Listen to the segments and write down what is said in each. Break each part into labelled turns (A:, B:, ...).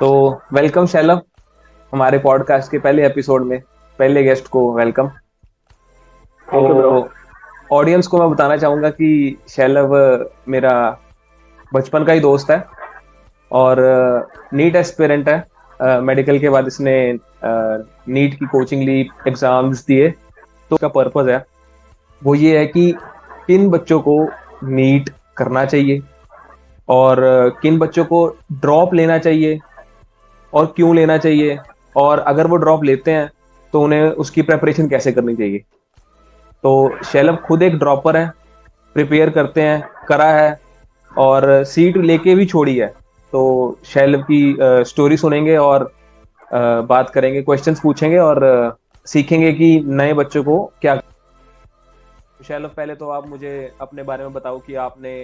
A: तो वेलकम शैलव, हमारे पॉडकास्ट के पहले एपिसोड में पहले गेस्ट को वेलकम।
B: Thank you bro.
A: तो ऑडियंस को मैं बताना चाहूंगा कि शैलव मेरा बचपन का ही दोस्त है और नीट एस्पिरेंट है। मेडिकल के बाद इसने नीट की कोचिंग ली, एग्जाम्स दिए। तो उसका पर्पस है वो ये है कि किन बच्चों को नीट करना चाहिए और किन बच्चों को ड्रॉप लेना चाहिए और क्यों लेना चाहिए, और अगर वो ड्रॉप लेते हैं तो उन्हें उसकी प्रेपरेशन कैसे करनी चाहिए। तो शैलव खुद एक ड्रॉपर है, प्रिपेयर करते हैं, करा है और सीट लेके भी छोड़ी है। तो शैलव की स्टोरी सुनेंगे और बात करेंगे, क्वेश्चंस पूछेंगे और सीखेंगे कि नए बच्चों को क्या। शैलव, पहले तो आप मुझे अपने बारे में बताओ कि आपने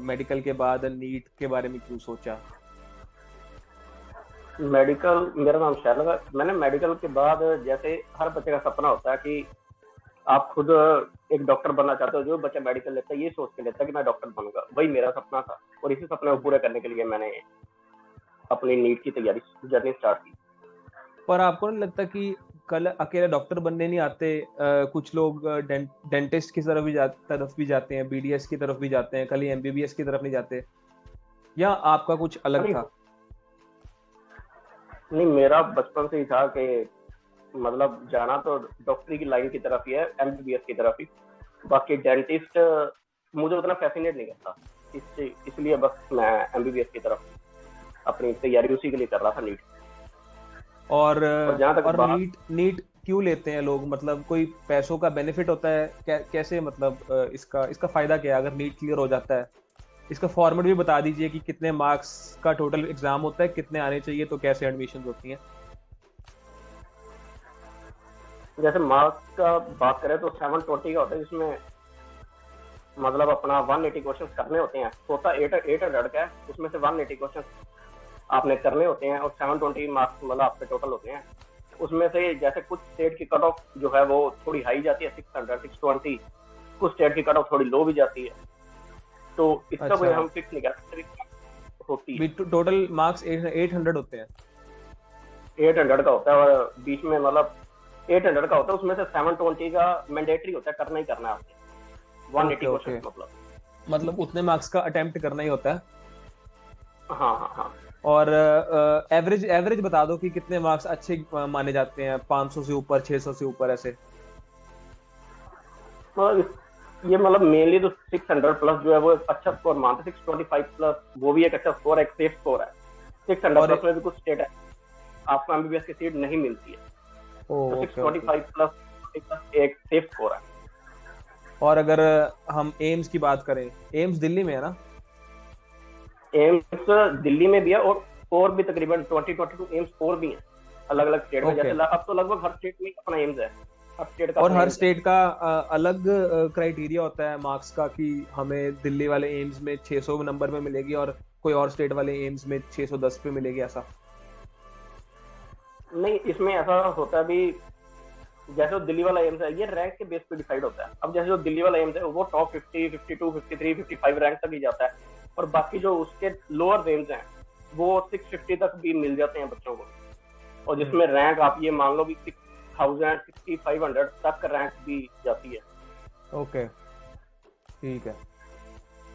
A: मेडिकल के बाद नीट के बारे में क्यों सोचा।
B: मेडिकल, मेरा नाम शैलव है। मैंने मेडिकल के बाद, जैसे हर बच्चे का सपना होता है कि आप खुद एक डॉक्टर बनना चाहते हो। जो बच्चा मेडिकल लेता है ये सोच के लेता है कि मैं डॉक्टर बनूंगा, वही मेरा सपना था। और इसी सपने को पूरा करने के लिए मैंने अपनी नीट की तैयारी जर्नी स्टार्ट की।
A: पर आपको नहीं लगता कि कल अकेले डॉक्टर बनने नहीं आते? कुछ लोग डेंटिस्ट की तरफ भी जाते हैं, बीडीएस की तरफ भी जाते हैं, खाली एमबीबीएस की तरफ नहीं जाते। या आपका कुछ अलग
B: नहीं
A: था?
B: नहीं, मेरा बचपन से ही था कि मतलब जाना तो डॉक्टरी की लाइन की तरफ ही है, एमबीबीएस की तरफ ही। बाकी डेंटिस्ट मुझे उतना फैसिनेट नहीं करता, इसलिए बस मैं एमबीबीएस की तरफ अपनी तैयारी उसी के लिए कर रहा था, नीट।
A: और
B: और जहाँ तक
A: और
B: बात,
A: नीट नीट क्यों लेते हैं लोग? मतलब कोई पैसों का बेनिफिट होता है? कैसे, मतलब इसका इसका फायदा क्या है अगर नीट क्लियर हो जाता है? इसका फॉर्मेट भी बता दीजिए कि कितने मार्क्स का टोटल एग्जाम होता है, कितने आने चाहिए, तो कैसे एडमिशन होती हैं।
B: जैसे मार्क्स का बात करें तो 720 का होता है, जिसमें मतलब अपना 180 क्वेश्चन करने होते हैं। होता 800 का है, उसमें से 180 क्वेश्चन आपने करने होते हैं और 720 मार्क्स मतलब आपके टोटल होते हैं। उसमें से जैसे कुछ स्टेट की कट ऑफ जो है वो थोड़ी हाई जाती है, 600 620। कुछ स्टेट की कट ऑफ थोड़ी लो भी जाती है, तो इसका कोई
A: अच्छा,
B: हम फिक्स नहीं कर सकते होती है।
A: भी टोटल मार्क्स 800 होते हैं?
B: 800 का होता है और बीच में मतलब 800 का होता है, उसमें से 720 का मैंडेटरी होता है, करना ही करना है आपको, one
A: okay
B: eighty question
A: okay,
B: मतलब।
A: मतलब उतने मार्क्स का अटेम्प्ट करना ही होता है।
B: हाँ हाँ हाँ।
A: और एवरेज एवरेज बता दो कि कितने मार्क्स अच्छे माने जाते हैं, 500 से ऊपर, 600 से ऊपर ऐसे।
B: तो ये मतलब मेनली तो 600 प्लस जो है वो एक अच्छा स्कोर मानते हैं। 625 प्लस वो भी एक अच्छा स्कोर है, एक सेफ स्कोर है। 600
A: और
B: प्लस में भी कुछ स्टेट है आपको एमबीबीएस की सीट नहीं मिलती है,
A: ओ,
B: तो
A: ओके ओके।
B: 625 प्लस एक सेफ स्कोर है।
A: और अगर हम एम्स की बात करें, एम्स दिल्ली में है ना?
B: एम्स दिल्ली में भी है, और भी तकरीबन 2022 एम्स और भी हैं अलग अलग स्टेट में।
A: ओके।
B: जैसे अब तो लगभग हर स्टेट में अपना एम्स है, हर स्टेट का
A: और
B: अपना
A: हर
B: एम्स है।
A: स्टेट का अलग क्राइटेरिया होता है मार्क्स का, कि हमें दिल्ली वाले एम्स में 600 नंबर में मिलेगी और कोई और स्टेट वाले एम्स में 610 पे मिलेगी, ऐसा?
B: नहीं, इसमें ऐसा होता है भी, जैसे जो दिल्ली वाला एम्स है ये रैंक के बेस पे डिसाइड होता है। अब जैसे जो दिल्ली वाला एम्स है वो टॉप 50, 52, 53, 55 रैंक तक ही जाता है। और बाकी जो उसके लोअर रेंज हैं वो 650 तक भी मिल जाते हैं बच्चों को। और
A: हम्म।
B: जिसमें रैंक आप ये मान लो भी 6000, 6500 तक रैंक भी जाती है।
A: ओके, ठीक है।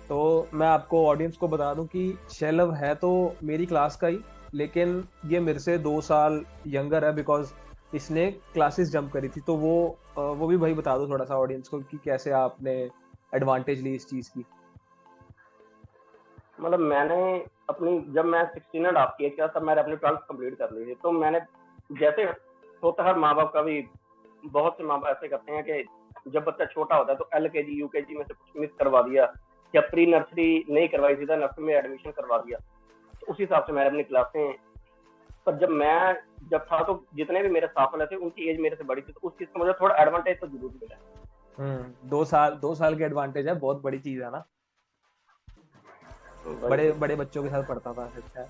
A: तो मैं आपको, ऑडियंस को बता दूं कि शैलव है तो मेरी क्लास का ही, लेकिन ये मेरे से 2 साल यंगर है, बिकॉज इसने क्लासेस जंप करी थी। तो वो भी भाई बता दो थोड़ा सा ऑडियंस को कि कैसे आपने एडवांटेज ली इस चीज की।
B: मतलब मैंने अपनी, जब मैं 16.5 की एज का तब मैंने अपनी 12th कंप्लीट कर ली थी। तो मैंने, जैसे होता है हर माँ बाप का भी, बहुत से माँ बाप ऐसे करते हैं कि जब बच्चा छोटा होता है तो एलकेजी यूकेजी में से कुछ मिस करवा दिया, या प्री नर्सरी नहीं करवाई, सीधा नर्सरी में एडमिशन करवा दिया। तो उस हिसाब से मैंने अपनी क्लासें, पर जब था तो जितने भी मेरे साथ वाले थे उनकी एज मेरे से बड़ी थी, तो उस चीज का मुझे थोड़ा एडवांटेज तो जरूर मिला।
A: 2 साल की एडवांटेज है, बहुत बड़ी चीज है ना।
B: वही
A: बड़े
B: वही।
A: बड़े बच्चों के साथ पढ़ता था फिर।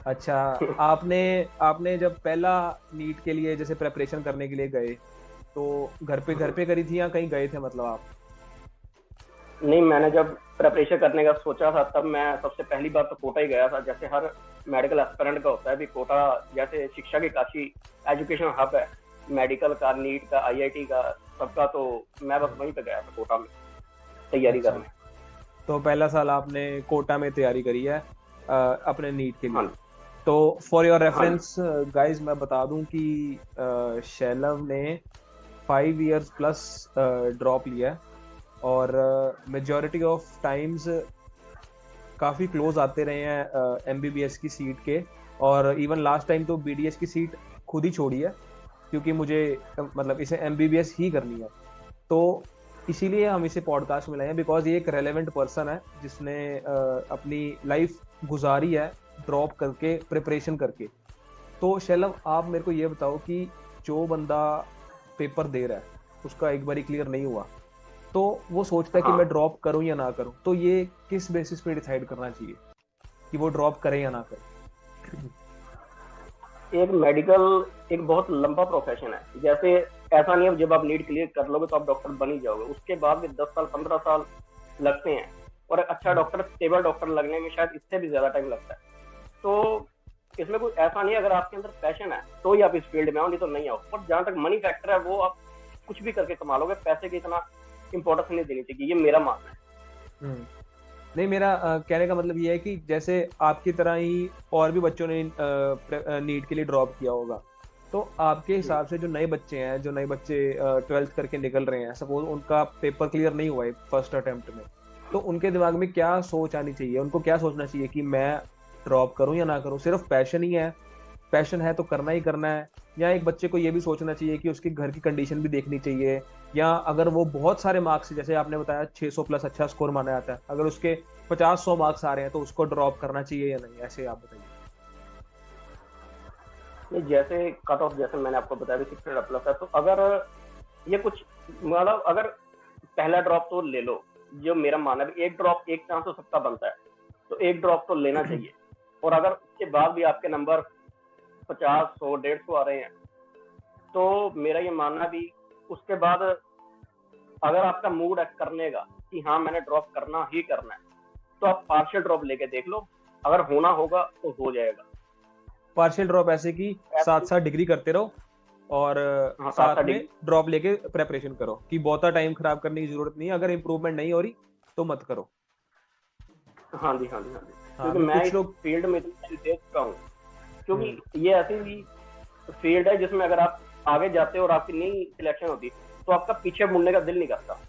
A: अच्छा, आपने आपने जब पहला नीट के लिए जैसे प्रेपरेशन करने के लिए गए, तो घर पे करी थी या कहीं गए थे, मतलब आप?
B: नहीं, मैंने जब प्रिपरेशन करने का सोचा था तब मैं सबसे पहली बार तो कोटा ही गया था। जैसे हर मेडिकल एस्पिरेंट का होता है भी कोटा, जैसे शिक्षा की काशी एजुकेशन हब है, मेडिकल का, नीट का, आईआईटी का, सबका। तो मैं बस वहीं पे गया था कोटा में तैयारी
A: अच्छा,
B: करने।
A: तो पहला साल आपने कोटा में तैयारी करी है अपने नीट के लिए।
B: हाँ
A: तो फॉर योर
B: हाँ
A: रेफरेंस गाइस, मैं बता दूं कि शैलव ने 5 years प्लस ड्रॉप लिया है, और मेजॉरिटी ऑफ टाइम्स काफ़ी क्लोज आते रहे हैं एमबीबीएस की सीट के। और इवन लास्ट टाइम तो बीडीएस की सीट खुद ही छोड़ी है, क्योंकि मुझे मतलब इसे एमबीबीएस ही करनी है। तो इसीलिए हम इसे पॉडकास्ट में लाए हैं, बिकॉज ये एक रेलेवेंट पर्सन है जिसने अपनी लाइफ गुजारी है ड्रॉप करके, प्रिपरेशन करके। तो शैलव, आप मेरे को ये बताओ कि जो बंदा पेपर दे रहा है, उसका एक बारी क्लियर नहीं हुआ, तो वो सोचता है कि
B: हाँ।
A: मैं ड्रॉप करूं या ना करूं, तो ये किस बेसिस पे डिसाइड करना चाहिए कि वो ड्रॉप करे या ना करे?
B: एक मेडिकल एक बहुत लंबा प्रोफेशन है। जैसे ऐसा नहीं है जब आप नीट क्लियर कर लोगे तो आप डॉक्टर बन ही जाओगे, उसके बाद भी 10 साल 15 साल लगते हैं। और अच्छा डॉक्टर, स्टेबल डॉक्टर लगने में शायद इससे भी ज्यादा टाइम लगता है। तो इसमें कोई ऐसा नहीं है, अगर आपके अंदर पैशन है तो ही आप इस फील्ड में आओ, नहीं तो नहीं आओ। और जहां तक मनी फैक्टर है, वो आप कुछ भी करके कमा लोगे, पैसे की इतना इंपॉर्टेंस नहीं देनी चाहिए, ये मेरा मानना है।
A: हम्म। नहीं, मेरा कहने का मतलब ये है कि जैसे आपकी तरह ही और भी बच्चों ने नीट के लिए ड्रॉप किया होगा, तो आपके
B: हम्म।
A: हिसाब से जो नए बच्चे हैं, जो नए बच्चे 12th करके निकल रहे हैं, सपोज उनका पेपर क्लियर नहीं हुआ है फर्स्ट अटेम्प्ट में, तो उनके दिमाग में क्या सोच आनी चाहिए? उनको क्या सोचना चाहिए कि मैं ड्रॉप करूं या ना करूं? सिर्फ पैशन ही है, पैशन है तो करना ही करना है? या एक बच्चे को ये भी सोचना चाहिए कि उसके घर की कंडीशन भी देखनी चाहिए? या अगर वो बहुत सारे मार्क्स, जैसे आपने बताया 600 प्लस अच्छा स्कोर माना जाता है, अगर उसके 50-100 मार्क्स आ रहे हैं तो उसको ड्रॉप करना चाहिए या नहीं? ऐसे आप बताइए।
B: नहीं, जैसे कट ऑफ जैसे मैंने आपको बताया 600 प्लस है, तो अगर ये कुछ मतलब अगर पहला ड्रॉप तो ले लो, जो मेरा मानना है, एक ड्रॉप एक चांस तो सबका बनता है, तो एक ड्रॉप तो लेना चाहिए। और अगर उसके बाद भी आपके नंबर 50, 100, 150 आ रहे हैं, तो मेरा ये मानना भी उसके बाद अगर आपका मूड है करने का कि हाँ मैंने ड्रॉप करना ही करना है, तो आप पार्शियल ड्रॉप लेके देख लो। अगर होना होगा तो हो जाएगा।
A: पार्शियल ड्रॉप ऐसे कि साथ
B: ऐसे-
A: साथ डिग्री करते रहो, और
B: हाँ, साथ
A: साथ
B: साथ
A: में ड्रॉप लेके प्रेपरेशन करो, कि बहुता टाइम खराब करने की जरूरत नहीं है, अगर इंप्रूवमेंट नहीं हो रही तो मत करो।
B: हाँ जी, हाँ जी, हाँ जी।
A: हाँ,
B: क्योंकि मैं
A: कुछ
B: इस
A: लोग।
B: फील्ड में इतना टाइम दे चुका हूँ,
A: हम्म।
B: क्योंकि ये ऐसी भी फील्ड है जिसमें अगर आप आगे जाते हो और आपकी नहीं सिलेक्शन होती, तो आपका पीछे मुड़ने का दिल नहीं करता।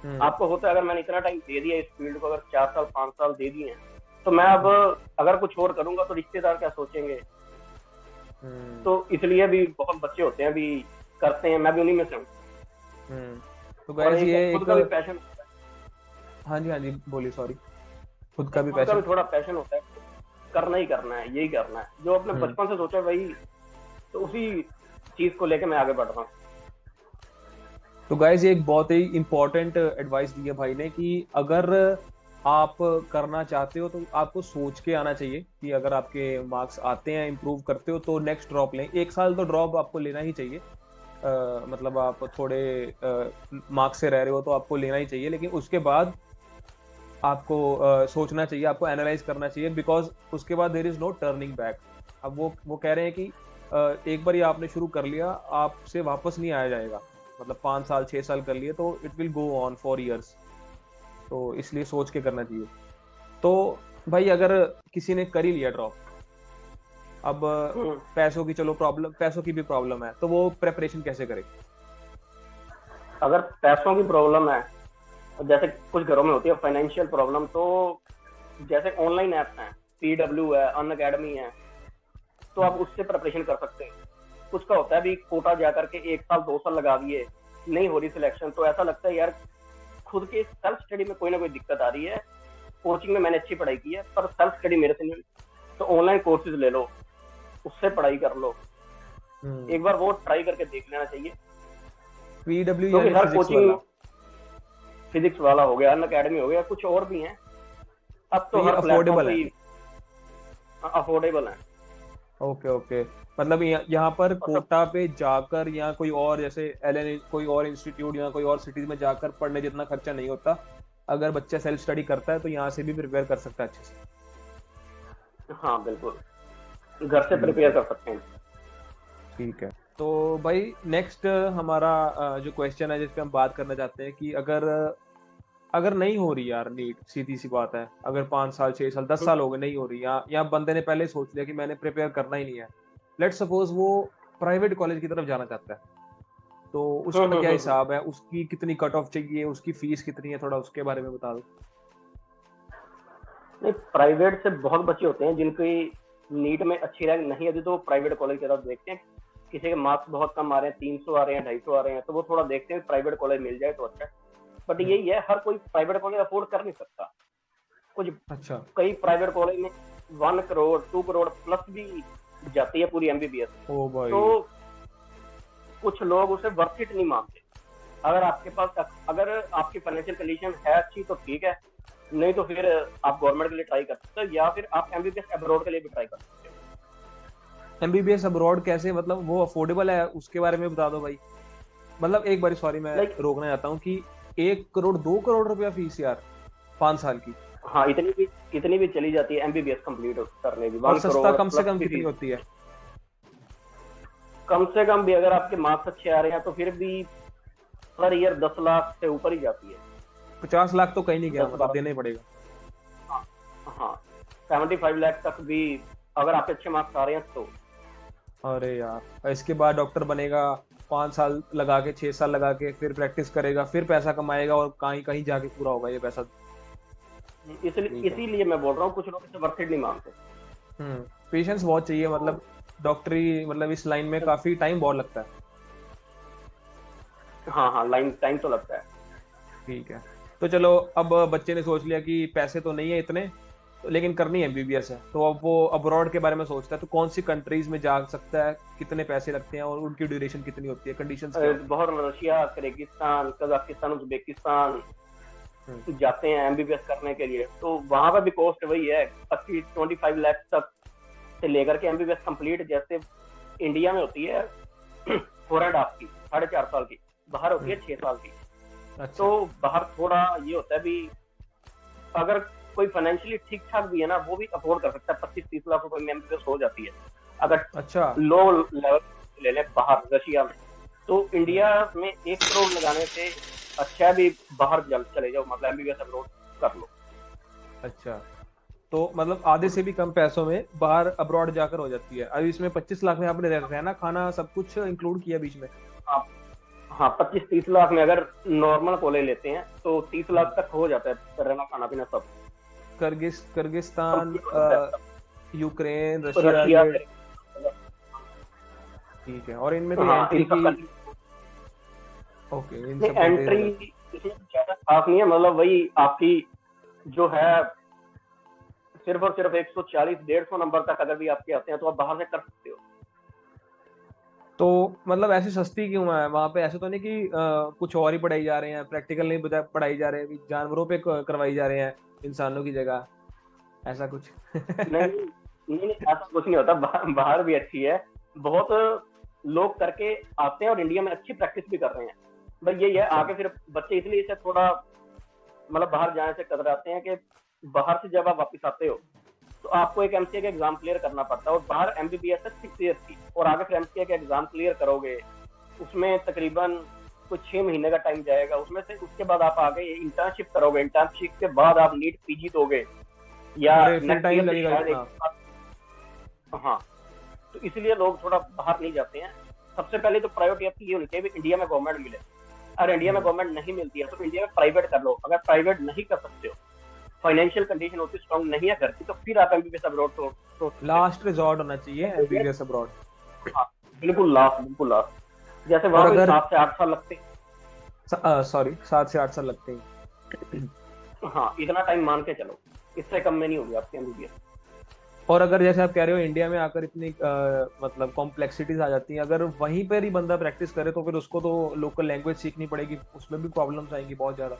A: हम्म।
B: आपको होता है अगर मैंने इतना टाइम दे दिया इस फील्ड को, अगर 4 साल 5 साल दे दिए हैं, तो मैं अब अगर कुछ और करूंगा तो रिश्तेदार क्या सोचेंगे।
A: हम्म।
B: तो इसलिए भी बहुत बच्चे होते हैं भी करते हैं, मैं भी उन्हीं में से हूँ।
A: हम्म। तो
B: और
A: गाइस,
B: एक
A: ये
B: खुद
A: एक।
B: का भी पैशन,
A: हाँ जी, हाँ जी, बोलिए, सॉरी। खुद का भी
B: खुद का भी
A: पैशन।
B: थोड़ा पैशन होता है, करना ही करना है, यही करना है जो अपने
A: हम्म।
B: बचपन से सोचा वही, तो उसी चीज को लेके मैं आगे बढ़ रहा हूँ।
A: तो गाइस, ये एक बहुत ही इंपॉर्टेंट एडवाइस दी है भाई ने, कि अगर आप करना चाहते हो तो आपको सोच के आना चाहिए कि अगर आपके मार्क्स आते हैं, इंप्रूव करते हो, तो नेक्स्ट ड्रॉप लें। एक साल तो ड्रॉप आपको लेना ही चाहिए। मतलब आप थोड़े मार्क्स से रह रहे हो तो आपको लेना ही चाहिए, लेकिन उसके बाद आपको सोचना चाहिए, आपको एनालाइज करना चाहिए, बिकॉज उसके बाद there is no turning back. अब वो कह रहे हैं कि एक बार ये आपने शुरू कर लिया, आपसे वापस नहीं आया जाएगा। मतलब 5 साल 6 साल कर लिए तो it will go on for years. तो इसलिए सोच के करना चाहिए। तो भाई, अगर किसी ने कर ही लिया ड्रॉप, अब
B: हम्म।
A: पैसों की, चलो प्रॉब्लम, पैसों की भी प्रॉब्लम है, तो वो प्रेपरेशन कैसे करे?
B: अगर पैसों की प्रॉब्लम है, जैसे कुछ घरों में होती है फाइनेंशियल प्रॉब्लम, तो जैसे ऑनलाइन ऐप्स हैं, पीडब्ल्यू है, अन अकेडमी है, तो आप उससे प्रिपरेशन कर सकते हैं। कुछ का होता है भी कोटा जाकर के 1 साल 2 साल लगा दिए, नहीं हो रही सिलेक्शन, तो ऐसा लगता है यार खुद के सेल्फ स्टडी में कोई ना कोई दिक्कत आ रही है। कोचिंग में मैंने अच्छी पढ़ाई की है पर सेल्फ स्टडी मेरे से नहीं हुई, तो ऑनलाइन कोर्सेज ले लो, उससे पढ़ाई कर लो। एक बार वो ट्राई करके देख लेना चाहिए।
A: पीडब्ल्यू
B: क्योंकि
A: यानी
B: हर
A: फिजिक्स
B: कोचिंग,
A: वाला?
B: फिजिक्स वाला हो गया, अन अकेडमी हो गया, कुछ और भी हैं। अब
A: तो
B: तो
A: ये
B: हर प्लेटफॉर्म
A: अफोर्डेबल
B: पे
A: है?
B: ही अफोर्डेबल है।
A: Okay, okay. मतलब यहाँ पर
B: और सब
A: कोटा पे जाकर, या कोई और जैसे एलएन, कोई और इंस्टीट्यूट या कोई और सिटीज में जाकर पढ़ने जितना खर्चा नहीं होता, अगर बच्चा सेल्फ स्टडी करता है तो यहाँ से भी प्रिपेयर कर सकता है अच्छे से।
B: हाँ बिल्कुल, घर से
A: ठीक
B: प्रिपेयर
A: है।
B: कर सकते हैं।
A: ठीक है। तो भाई नेक्स्ट हमारा जो क्वेश्चन है जिस पे हम बात करना चाहते हैं कि अगर अगर नहीं हो रही यार नीट, सीधी सी बात है, अगर 5 साल 6 साल 10 साल हो गए नहीं हो रही, या बंदे ने पहले ही सोच लिया कि मैंने प्रिपेयर करना ही नहीं है, लेट सपोज वो प्राइवेट कॉलेज की तरफ जाना चाहता है, तो उसका क्या
B: हम्म।
A: हिसाब है, उसकी कितनी कट ऑफ चाहिए, उसकी फीस कितनी है, थोड़ा उसके बारे में बता दो।
B: नहीं, प्राइवेट से बहुत बच्चे होते हैं जिनकी नीट में अच्छी रैंक नहीं आती, तो वो प्राइवेट कॉलेज की तरफ देखते हैं। किसी के मार्क्स बहुत कम आ रहे हैं, 300 आ रहे हैं, 250 आ रहे हैं, तो वो थोड़ा देखते हैं प्राइवेट कॉलेज मिल जाए तो अच्छा है। बट
A: हम्म।
B: यही है, हर कोई प्राइवेट कॉलेज अफोर्ड कर नहीं सकता। कुछ
A: अच्छा।
B: कई प्राइवेट कॉलेज में 1 करोड़ 2 करोड़ प्लस भी जाती है पूरी एमबीबीएस।
A: ओ
B: तो
A: भाई।
B: कुछ लोग उसे वर्थ इट नहीं मानते। अगर आपके पास, अगर आपकी फाइनेंशियल कंडीशन है अच्छी तो ठीक है, नहीं तो फिर आप गवर्नमेंट के लिए ट्राई कर सकते हो, या फिर आप एमबीबीएस अब्रॉड के लिए भी ट्राई कर सकते
A: एमबीबीएस अब्रॉड कैसे, मतलब वो अफोर्डेबल है, उसके बारे में बता दो भाई। मतलब एक बारी, सॉरी मैं
B: हो। लाइक,
A: रोकना चाहता हूँ कि 1 करोड़ 2 करोड़ रुपया फीस यार 5 साल की,
B: हाँ इतनी भी चली जाती है एमबीबीएस कंप्लीट करने की,
A: और
B: 1
A: सस्ता
B: करोड़
A: कम से
B: प्लस
A: कम
B: की
A: कितनी
B: फीस।
A: होती है?
B: कम से कम भी अगर आपके मार्क्स अच्छे आ रहे हैं तो फिर भी पर ईयर 10 लाख से ऊपर ही जाती है।
A: 50 लाख तो कहीं नहीं गया,
B: दस
A: मतलब
B: बारह
A: देना ही पड़ेगा।
B: हाँ हाँ, 75 लाख तक भी अगर आपके अच्छे मार्क्स आ रहे हैं तो।
A: अरे यार, और इसके बाद डॉक्टर बनेगा, 5 साल लगा के 6 साल लगा के फिर प्रैक्टिस करेगा, फिर पैसा कमाएगा, और कहीं कहीं जाके पूरा होगा ये पैसा।
B: इसलिए
A: ठीक है।
B: इसीलिए मैं बोल रहा हूँ, कुछ लोग इसे वर्थ इट नहीं मानते।
A: हम्म। पेशेंस बहुत चाहिए, मतलब डॉक्टरी, मतलब इस लाइन में काफी टाइम बहुत लगता है।
B: हाँ हाँ, लाइन टाइम तो लगता है।
A: ठीक है। तो चलो, अब बच्चे ने सोच लिया कि पैसे तो नहीं है इतने, तो लेकिन करनी है एमबीबीएस है, तो अब वो अब्रॉड के बारे में सोचता है, तो कौन सी कंट्रीज में जा सकता है, कितने पैसे लगते हैं, और उनकी ड्यूरेशन कितनी होती है, कंडीशंस क्या होती
B: बहुत रशिया, किर्गिस्तान, कजाकिस्तान, उज्बेकिस्तान
A: है?
B: जाते हैं एमबीबीएस करने के लिए। तो वहां पर भी कॉस्ट वही है, 25 लाख तक से लेकर के एमबीबीएस कंप्लीट जैसे इंडिया में होती है 4.5 की, 4.5 साल की, बाहर होती है 6 साल की।
A: अच्छा।
B: तो बाहर थोड़ा ये होता है भी, अगर कोई फाइनेंशियली ठीक ठाक भी है ना, वो भी अफोर्ड कर सकता है, 25-30 लाख रुपए में एमबीबीएस हो जाती है अगर
A: अच्छा।
B: लो लेवल ले ले बाहर रशिया में। तो इंडिया में 1 करोड़ लगाने से अच्छा भी बाहर चले जाओ, मतलब एमबीबीएस अब्रॉड कर लो।
A: अच्छा। तो मतलब आधे से भी कम पैसों में बाहर अब्रॉड जाकर हो जाती है। अब इसमें 25 लाख में आपने रहना खाना सब कुछ इंक्लूड किया बीच में?
B: आप, हाँ 25-30 लाख में अगर नॉर्मल कॉलेज लेते हैं तो 30 लाख तक हो जाता है, रहना खाना पीना सब
A: किर्गिस्तान,
B: कंप्लीट हो जाता
A: यूक्रेन,
B: है।
A: रशिया,
B: रशिया
A: ये?
B: से,
A: ठीक है। और इनमें कोई
B: हाँ
A: एंट्री
B: इन
A: की?
B: सब कंट्री
A: ओके, इन
B: में
A: सब कंट्रीज में
B: एंट्री इसमें ज्यादा खास नहीं है, मतलब वही आपकी जो है, सिर्फ और सिर्फ 140-150 नंबर तक अगर भी आपके आते हैं तो आप बाहर से कर सकते हो।
A: तो मतलब ऐसी सस्ती क्यों है वहां पे? ऐसे तो नहीं कि कुछ और ही पढ़ाई जा रहे हैं, प्रैक्टिकल नहीं पढ़ाई जा रहे हैं, जानवरों पे करवाई जा रहे हैं इंसानों की जगह, ऐसा कुछ?
B: नहीं नहीं नहीं, ऐसा कुछ नहीं होता, बाहर भी अच्छी है। बहुत लोग करके आते हैं और इंडिया में अच्छी प्रैक्टिस भी कर रहे हैं। बस यही है,
A: अच्छा।
B: आगे फिर बच्चे इसलिए इसे थोड़ा, मतलब बाहर जाने से कतराते हैं कि बाहर से जब आप वापस आते हो तो आपको एक एमसीए का एग्जाम क्लियर करना पड़ता है, और बाहर एमबीबीएस है 6 ईयर की, और आगे फिर एमसीए का एग्जाम क्लियर करोगे, उसमें तकरीबन कुछ 6 महीने का टाइम जाएगा, उसमें से उसके बाद आप आगे इंटर्नशिप करोगे, इंटर्नशिप के बाद आप नीट पीजी दोगे, या
A: अरे फिर
B: नेक्स्ट
A: टाइम
B: ईयर से
A: लगेगा
B: शायद
A: इतना?
B: हाँ। तो इसलिए लोग थोड़ा बाहर नहीं जाते हैं। सबसे पहले तो प्रायोरिटी आपकी ये होनी चाहिए इंडिया में गवर्नमेंट मिले। अगर इंडिया में
A: हम्म।
B: गवर्नमेंट नहीं मिलती है तो इंडिया में प्राइवेट कर लो। अगर प्राइवेट नहीं कर सकते हो, फाइनेंशियल कंडीशन होती स्ट्रॉन्ग नहीं है घर की, तो फिर आप एमबीबीएस अब्रॉड तो सोच सकते हो।
A: लास्ट रिजॉर्ट होना चाहिए
B: तो ये,
A: एमबीबीएस अब्रॉड।
B: हाँ, बिल्कुल लास्ट। जैसे
A: और
B: वहां पे
A: अगर
B: 7 से 8 साल लगते हैं।
A: सॉरी 7 से 8 साल लगते हैं।
B: हाँ, इतना टाइम मान के चलो, इससे कम में नहीं होगी आपकी एमबीबीएस।
A: और अगर जैसे आप कह रहे हो इंडिया में आकर इतनी मतलब कॉम्प्लेक्सिटीज आ जाती हैं, अगर वहीं पर ही बंदा प्रैक्टिस करे तो फिर उसको तो लोकल लैंग्वेज सीखनी पड़ेगी, उसमें भी प्रॉब्लम्स आएंगी बहुत ज्यादा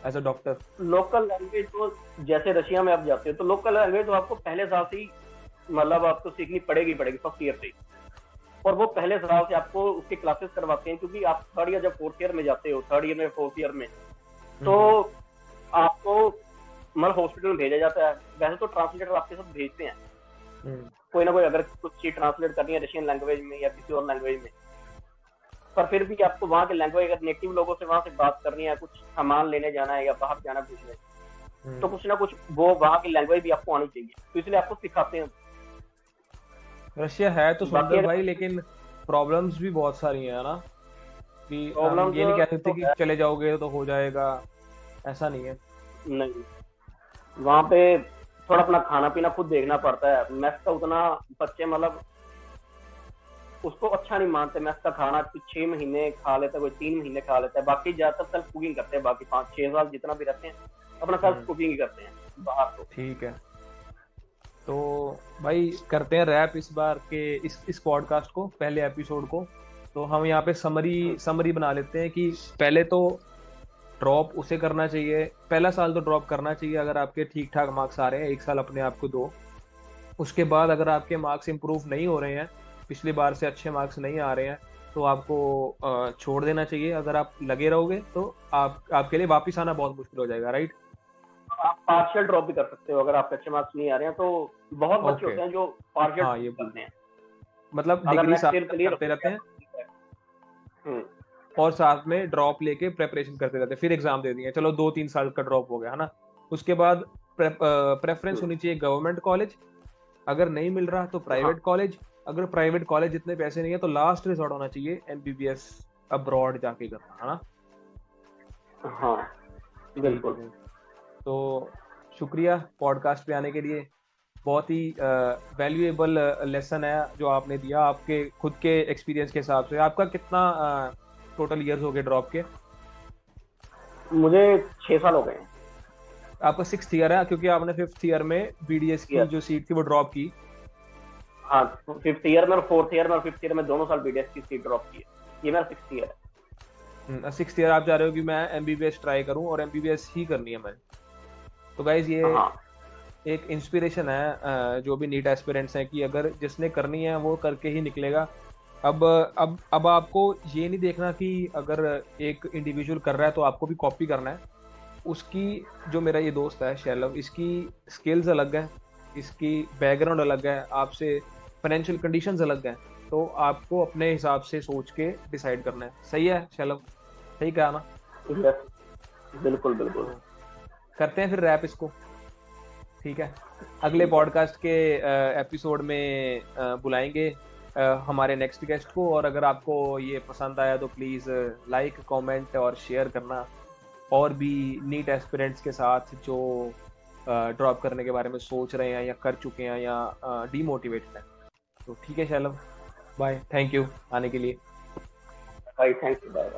A: as a doctor.
B: Local language तो जैसे रशिया में आप जाते हो तो लोकल लैंग्वेज तो आपको पहले साल से ही, मतलब आपको सीखनी पड़ेगी फर्स्ट ईयर से ही। और वो पहले साल से आपको उसकी क्लासेस करवाते हैं, क्योंकि आप 3rd ईयर जब 4th ईयर में जाते हो, 3rd ईयर में 4th ईयर में, तो आपको मतलब हॉस्पिटल में भेजा जाता है। वैसे तो ट्रांसलेटर आपके साथ भेजते हैं, कोई ना कोई अगर कुछ चीज ट्रांसलेट करनी है रशियन लैंग्वेज में या किसी और लैंग्वेज में, पर फिर भी आपको वहाँ के लैंग्वेज, अगर नेटिव लोगों से वहाँ से बात करनी है, कुछ सामान लेने जाना है या बाहर जाना पूछने, तो कुछ ना कुछ वो वहाँ की लैंग्वेज भी आपको आनी चाहिए, तो इसलिए आपको सिखाते हैं।
A: रशिया है तो
B: बाकी
A: सुंदर भाई, लेकिन प्रॉब्लम्स भी बहुत सारी हैं ना, कि हम
B: प्रॉब्लम्स
A: ये नहीं कह सकते
B: तो
A: कि
B: है
A: चले जाओगे तो हो जाएगा, ऐसा नहीं है।
B: नहीं, वहाँ पे थोड़ा अपना खाना पीना खुद देखना पड़ता है। मेस का उतना बच्चे मतलब उसको अच्छा नहीं मानते। मेस का खाना कुछ 6 महीने खा लेता है, कोई 3 महीने खा लेता है, बाकी ज्यादातर सेल्फ कुकिंग करते हैं। बाकी 5-6 साल जितना भी रहते हैं अपना सेल्फ कुकिंग ही करते हैं बाहर तो।
A: ठीक है, तो भाई करते हैं रैप इस बार के इस पॉडकास्ट को, पहले एपिसोड को। तो हम यहाँ पे समरी बना लेते हैं कि पहले तो ड्रॉप उसे करना चाहिए, पहला साल तो ड्रॉप करना चाहिए अगर आपके ठीक ठाक मार्क्स आ रहे हैं, 1 साल अपने आप को दो। उसके बाद अगर आपके मार्क्स इंप्रूव नहीं हो रहे हैं, पिछली बार से अच्छे मार्क्स नहीं आ रहे हैं, तो आपको छोड़ देना चाहिए। अगर आप लगे रहोगे तो आपके लिए वापस आना बहुत मुश्किल हो जाएगा, राइट।
B: आप पार्शियल ड्रॉप भी कर सकते हो अगर आपके अच्छे मार्क्स नहीं आ रहे हैं तो। बहुत बच्चे
A: ओके,
B: होते हैं जो पार्शियल
A: हाँ
B: ड्रॉप
A: ये
B: करते
A: बोल,
B: हैं।
A: मतलब
B: अगर
A: डिग्री
B: नेक्स्ट
A: साथ
B: ईयर
A: साथ
B: क्लियर
A: करते
B: हो
A: रहते
B: गया
A: हैं
B: तो ठीक है। हम्म,
A: और साथ में ड्रॉप लेके प्रेपरेशन करते रहते हैं, फिर एग्जाम दे दिए, चलो 2-3 साल का ड्रॉप हो गया है ना। उसके बाद प्रेफरेंस
B: हम्म,
A: होनी चाहिए गवर्नमेंट कॉलेज, अगर नहीं मिल रहा तो
B: हाँ
A: प्राइवेट कॉलेज, अगर प्राइवेट कॉलेज इतने पैसे नहीं है तो लास्ट रिसोर्ट होना चाहिए एमबीबीएस अब्रॉड जाके करना, है ना।
B: हाँ
A: ठीक है
B: बिल्कुल।
A: भाई, तो शुक्रिया पॉडकास्ट पे आने के लिए। बहुत ही वैल्यूएबल लेसन है जो आपने दिया, आपके खुद के एक्सपीरियंस के हिसाब से। आपका कितना टोटल ईयर्स हो गए ड्रॉप के?
B: मुझे 6 साल हो गए हैं।
A: आपका 6th ईयर है, क्योंकि आपने 5th ईयर में बीडीएस की
B: ईयर,
A: जो सीट थी वो ड्रॉप की।
B: हाँ 5th ईयर में और 4th ईयर में और 5th ईयर में दोनों साल बीडीएस की सीट ड्रॉप की है। ये मेरा 6th ईयर है।
A: 6th ईयर आप चाह रहे हो कि मैं एमबीबीएस ट्राई करूं और एमबीबीएस ही करनी है मैं। तो गाइज ये
B: हाँ
A: एक इंस्पिरेशन है जो भी नीट एस्पिरेंट्स हैं, कि अगर जिसने करनी है वो करके ही निकलेगा। अब आपको ये नहीं देखना कि अगर एक इंडिविजुअल कर रहा है तो आपको भी कॉपी करना है उसकी। जो मेरा ये दोस्त है शैलव, इसकी स्किल्स अलग है, इसकी बैकग्राउंड अलग है आपसे, फाइनेंशियल कंडीशंस अलग हैं, तो आपको अपने हिसाब से सोच के डिसाइड करना है। सही है शैलव, सही कहा ना।
B: यस, बिल्कुल बिल्कुल।
A: तो करते हैं फिर रैप इसको, ठीक है। अगले
B: ठीक है
A: पॉडकास्ट के एपिसोड में बुलाएंगे हमारे नेक्स्ट गेस्ट को। और अगर आपको ये पसंद आया तो प्लीज़ लाइक कमेंट और शेयर करना, और भी नीट एस्पिरेंट्स के साथ जो ड्रॉप करने के बारे में सोच रहे हैं या कर चुके हैं या डीमोटिवेटेड हैं। तो ठीक है शैलव, बाय, थैंक यू आने के लिए।
B: भाई, थैंक यू, बाय।